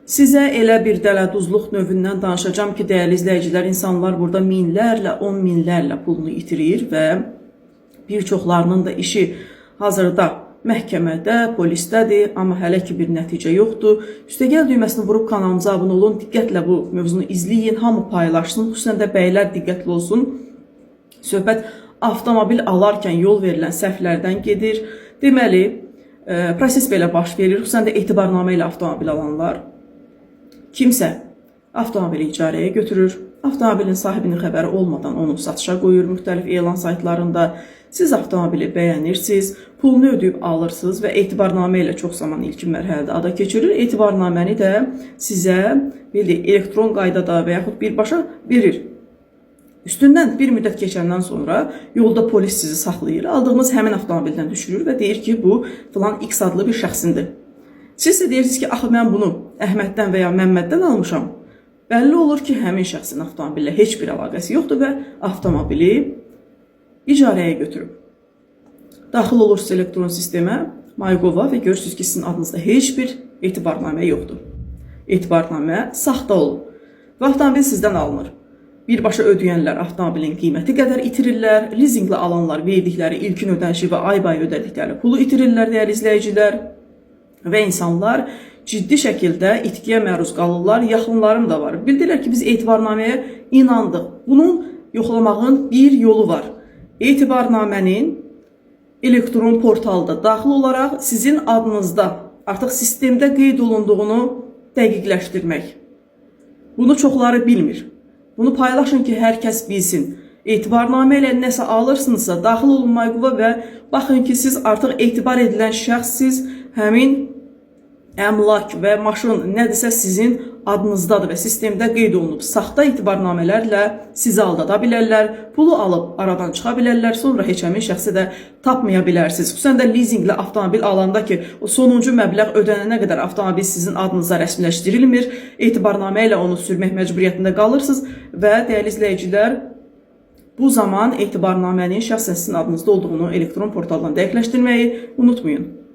Sizə elə bir dələduzluq növündən danışacağım ki, dəyərli izləyicilər, insanlar burada minlərlə, 10 minlərlə pulunu itirir və bir çoxlarının da işi hazırda məhkəmədə, polisdədir, amma hələ ki bir nəticə yoxdur. Üstəgəl düyməsini vurub kanalımıza abunə olun, diqqətlə bu mövzunu izləyin, hamı paylaşsın, xüsusən də bəylər diqqətli olsun. Söhbət avtomobil alarkən yol verilən səhvlərdən gedir. Deməli, proses belə baş verir, xüsusən də etibarnamə ilə avtomobil alanlar. Kimsə avtomobili icarəyə götürür, avtomobilin sahibinin xəbəri olmadan onu satışa qoyur müxtəlif elan saytlarında. Siz avtomobili bəyənirsiniz, pulunu ödəyib alırsınız və etibarnamə ilə çox zaman ilkin mərhələdə ada keçirir. Etibarnaməni də sizə elektron qaydada və yaxud birbaşa verir. Üstündən bir müddət keçəndən sonra yolda polis sizi saxlayır, aldığınız həmin avtomobildən düşürür və deyir ki, bu filan X adlı bir şəxsindir. Siz də deyirsiniz ki, axı mən bunu Əhməddən və ya Məmməddən almışam. Bəlli olur ki, həmin şəxsin avtomobillə heç bir əlaqəsi yoxdur və avtomobili icarəyə götürüb. Daxil olursunuz elektron sistemə, MyGov-a və görürsünüz ki, sizin adınızda heç bir etibarnamə yoxdur. Etibarnamə saxta olub və avtomobil sizdən alınır. Birbaşa ödəyənlər avtomobilin qiyməti qədər itirirlər, lizinqlə alanlar verdikləri ilkin ödənişi və ay-bay ödədikləri pulu itirirlər, dəyərli izləyicilər. Və insanlar ciddi şəkildə itkiyə məruz qalırlar, yaxınlarım da var. Bildirlər ki, biz etibarnaməyə inandıq. Bunun yoxlamağın bir yolu var. Etibarnamənin elektron portalda daxil olaraq sizin adınızda artıq sistemdə qeyd olunduğunu dəqiqləşdirmək. Bunu çoxları bilmir. Bunu paylaşın ki, hər kəs bilsin. Etibarnamə ilə nəsə alırsınızsa, daxil olun MyGov-a və baxın ki, siz artıq etibar edilən şəxssiz, həmin əmlak və maşın nədirsə sizin adınızdadır və sistemdə qeyd olunub. Saxta etibarnamələrlə sizi aldada bilərlər, pulu alıb aradan çıxa bilərlər, sonra heç həmin şəxsi də tapmaya bilərsiniz. Xüsusən də lizinqlə avtomobil alanda ki, o sonuncu məbləğ ödənənə qədər avtomobil sizin adınıza rəsmiləşdirilmir, etibarnamə ilə onu sürmək məcburiyyətində qalırsınız və dəyərli izləyicilər, bu zaman etibarnamənin şəxsən sizin adınızda olduğunu elektron portaldan dəqiqləşdirməyi unutmayın.